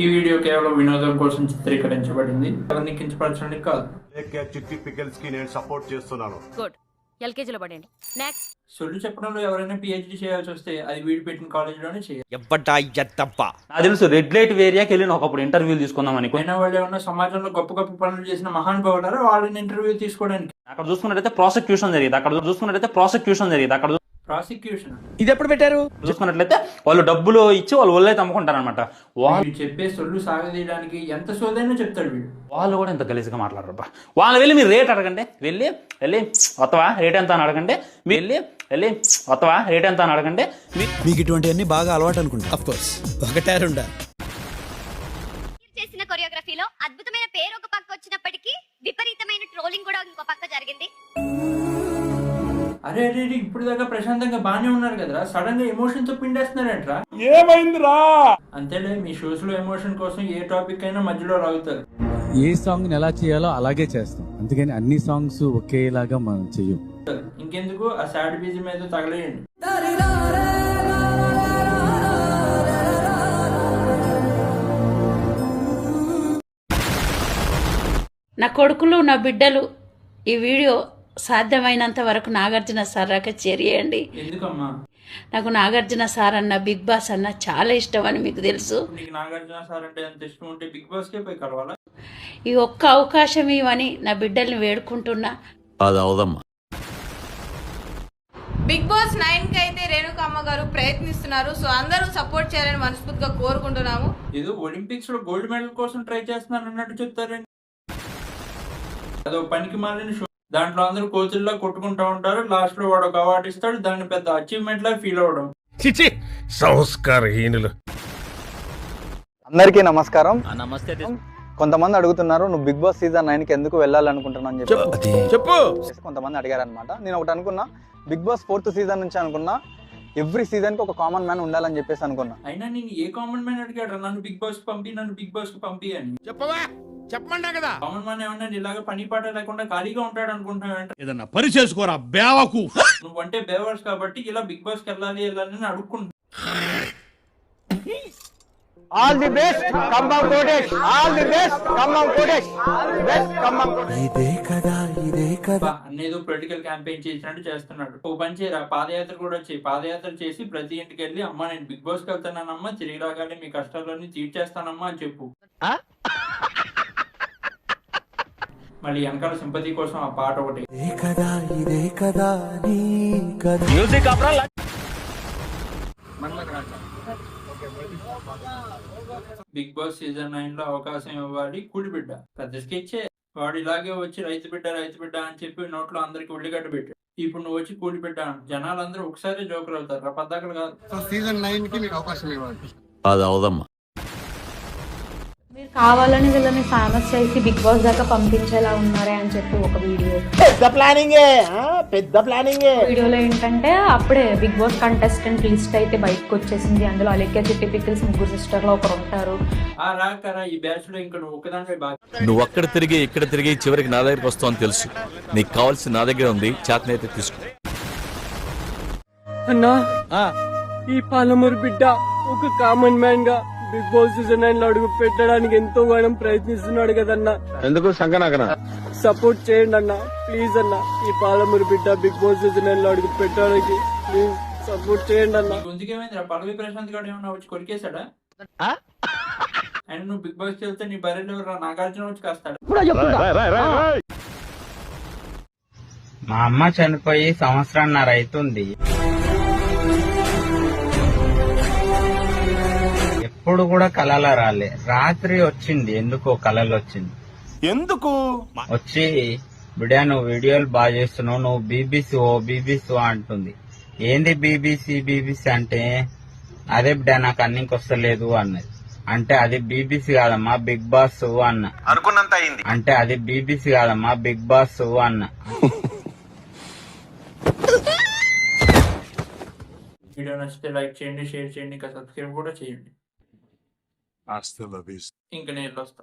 ఈ వీడియో కేవలం వినోదం కోసం చిత్రీకరించబడింది. ఎవరిని కించపరచడానికి కాదు. చిట్టి పికల్స్ కి నేను సపోర్ట్ చేస్తున్నాను. గుడ్. ఎల్కేజీలో పడండి. నెక్స్ట్. సొల్లు చెప్పడంలో ఎవరైనా పిహెచ్డి చేయాల్సి వస్తే అది వీడి పెట్టిన కాలేజీలోనే చేయాలి. నాకు తెలుసు రెడ్ లైట్ ఏరియాకి వెళ్ళి ఒకప్పుడు ఇంటర్వ్యూలు తీసుకుందాం అనుకో. అయినా వాళ్ళు ఏమన్నా సమాజంలో గొప్ప గొప్ప పనులు చేసిన మహానుభావులారా వాళ్ళని ఇంటర్వ్యూ తీసుకోవడానికి. అక్కడ చూసుకున్నట్టయితే ప్రాసిక్యూషన్ జరిగింది. అక్కడ ప్రాసిక్యూషన్ ఇది ఎప్పుడు పెట్టారు? చూసుకున్నట్లయితే వాళ్ళు డబ్బులు ఇచ్చి వాళ్ళు ఒళ్ళైతే అమ్ముకుంటారు అనమాట. వీడు చెప్పే సొల్లు సాగదీయడానికి ఎంత సోదైనా చెప్తాడు వీడు. వాళ్ళు కూడా ఎంత గలీజ్గా మాట్లాడరు. వాళ్ళు వెళ్ళి మీరు రేట్ అడగండి. వెళ్ళి వత్తవా రేట్ ఎంత అని అడగండి. వెళ్ళి వత్తవా రేట్ ఎంత అని అడగండి. మీకు ఇటువంటివన్నీ బాగా అలవాటు అనుకుంటా. ఆఫ్ కోర్స్ ఒకటే రెండా చేసిన కొరియోగ్రఫీలో అద్భుతమైన పేరు ఒక పక్క వచ్చినప్పటికీ విపరీతమైన ట్రోలింగ్ కూడా ఇంకో పక్క జరిగింది. అరే అరే ఇప్పుడు దాకా ప్రశాంతంగా బానే ఉన్నారు కదరా, సడన్ గా ఎమోషన్ తో పిండేస్తున్నారంట్రా. ఏమైందిరా? అంతేలే, మీ షోస్ లో ఎమోషన్ కోసం ఏ టాపిక్ అయినా మధ్యలో రాగుతారు. ఏ సాంగ్ ఎలా చేయాలో అలాగే చేస్తాం, అందుకని అన్ని సాంగ్స్ ఒకేలాగా మనం చెయ్యం. ఇంకెందుకు ఆ సాడ్ బీజీ మీద తగలేయండి. నా కొడుకులు నా బిడ్డలు ఈ వీడియో సాధ్యమైనంత వరకు నాగార్జున సార్ రాక చేరియండి. ఎందుకమ్మా? నాకు నాగార్జున సార్ అన్న బిగ్ బాస్ అన్న చాలా ఇష్టం అని మీకు తెలుసు. నీకు నాగార్జున సార్ అంటే ఎంత ఇష్టం ఉంటే బిగ్ బాస్ కే పోయి కలవాలా? ఈ ఒక్క అవకాశం ఇవ్వని నా బిడ్డల్ని వేడుకుంటున్నా. బిగ్ బాస్ 9 కి అయితే రేణుకమ్మ గారు ప్రయత్నిస్తున్నారు. సో అందరూ సపోర్ట్ చేయాలని మనస్ఫూర్తిగా కోరుకుంటున్నాము. ఏదో ఒలింపిక్స్ లో గోల్డ్ మెడల్ కోసం ట్రై చేస్తున్నారు అన్నట్టు చెప్తారండి. అదో పనికి మాలిన షో. దాంట్లో అందరూ కోచుల్లా కొట్టుకుంటా ఉంటారు. లాస్ట్ లో వాడు ఒక అవార్డు ఇస్తాడు, దాన్ని పెద్ద అచీవ్మెంట్ లా ఫీల్ అవడం. సంస్కారహీనులు. అందరికీ నమస్కారం. నమస్తే. కొంతమంది అడుగుతున్నారు నువ్వు బిగ్ బాస్ సీజన్ 9 కి ఎందుకు వెళ్ళాలనుకుంటున్నావు అని చెప్పు. కొంతమంది అడిగారు అనమాట. నేను ఒకటి అనుకున్నా, బిగ్ బాస్ 4th సీజన్ నుంచి అనుకున్నా ఎవ్రీ సీజన్ కి ఒక కామన్ మ్యాన్ ఉండాలని చెప్పేసి అనుకున్నా. అయినా నేను ఏ కామన్ మ్యాన్ అడిగాడు నన్ను బిగ్ బాస్ కు పంపి అని? చెప్పమంటా కదా. కామన్ మ్యాన్ ఏమన్నా ఇలాగా పని పాట లేకుండా ఖాళీగా ఉంటాడు అనుకుంటున్నావు? ఏదన్నా పని చేసుకోరా బేవకు. నువ్వంటే బేవర్స్ కాబట్టి ఇలా బిగ్ బాస్ కి వెళ్ళాలి అని అడుక్కుంటా. All the best Khammam Kotesh. All the best Khammam Kotesh. Best Khammam Kotesh. ఇదే కదా అన్నేదో పొలిటికల్ క్యాంపెయిన్ చేసినట్టు చేస్తున్నాడు. ఓ పని చేయరా, పాదయాత్ర కూడా చేయి. పాదయాత్ర చేసి ప్రతి ఇంటికి వెళ్ళి అమ్మా నేను బిగ్ బాస్ కి వెళ్తానమ్మా, తిరిగి రాగానే మీ కష్టాలన్నీ తీర్చేస్తానమ్మా అని చెప్పు. మళ్ళీ వెనకాల సింపతి కోసం ఆ పాట ఒకటి. బిగ్ బాస్ సీజన్ 9 లో అవకాశం ఇవ్వాలి కూడిబిడ్డ. పెద్ద స్కెచ్చే. వాడు ఇలాగే వచ్చి రైతు బిడ్డ అని చెప్పి నోట్లో అందరికి ఉల్లిగడ్డ పెట్టాడు. ఇప్పుడు నువ్వు వచ్చి కూడిబిడ్డ జనాలందరూ ఒకసారి జోకులు అవుతారు, పద్దాకలు కాదు. సీజన్ 9 కి మీకు అవకాశం ఇవ్వాలి. అది అవదమ్మా. మీరు కావాలని వీళ్ళని ఫేమస్ చేసి బిగ్ బాస్ దాకా పంపించేలా ఉన్నారే అని చెప్పి ఒక వీడియో. పెద్ద ప్లానింగే. వీడియోలో ఏంటంటే అప్పుడే బిగ్ బాస్ కంటెస్టెంట్ లిస్ట్ అయితే బయటకు వచ్చేసింది. అందులో అలెక్య, చిట్టి పికిల్స్, ముగ్గురు సిస్టర్లో ఒకరు ఉంటారు. ఆ రాకరా ఈ బ్యాచ్ లో ఇంకా నువ్వు ఒకదానివే బాగా. నువ్వు అక్కడ తిరిగి ఇక్కడ తిరిగి చివరికి నా దగ్గరికి వస్తావు అని తెలుసు. నీకు కావాల్సిన నా దగ్గర ఉంది, చేతనైతే తీసుకో. అన్నా ఈ పాలమూరు బిడ్డ ఒక కామన్ మ్యాన్ గా బిగ్ బాస్ సీజన్ 9 లో అడుగు పెట్టడానికి ఎంతో గానం ప్రయత్నిస్తున్నాడు కదన్నా. ఎందుకు సంగనాగన సపోర్ట్ చేయండి అన్న, ప్లీజ్ అన్న. ఈ పాలమూరు బిడ్డ బిగ్ బాస్ సీజన్ 9 లో అడుగు పెట్టడానికి ప్లీజ్ సపోర్ట్ చేయండి అన్న. గుంజుకేమైందిరా? పల్లవి ప్రశాంత్ గారు ఏమన్నా వచ్చి కొరికేశాడా? ఆయన నువ్వు బిగ్ బాస్ కి వెళ్తే నీ బర్రెలు ఎవరు? నాగార్జున వచ్చి కాస్తాడు. మా అమ్మ చనిపోయి సంవత్సరాన్నర అవుతుంది. ఎప్పుడు కూడా కళలో రాలే. రాత్రి వచ్చింది, ఎందుకో కళలు వచ్చింది. ఎందుకు వచ్చి బిడ్డ నువ్వు వీడియోలు బాగా చేస్తున్నావు, నువ్వు బీబీసీ అంటుంది. ఏంది బీబీసీ అంటే అదే బిడ్డ నాకు అన్నికి వస్తలేదు అన్నది. అంటే అది బీబీసీ కాదమ్మా బిగ్ బాస్ అన్న. అనుకున్నంత అయింది. అంటే అది బీబీసీ కాదమ్మా బిగ్ బాస్ అన్న. వీడియో నచ్చితే లైక్ చేయండి, షేర్ చేయండి, ఇంకా సబ్స్క్రైబ్ కూడా చేయండి. ఇంకా నేను వస్తా.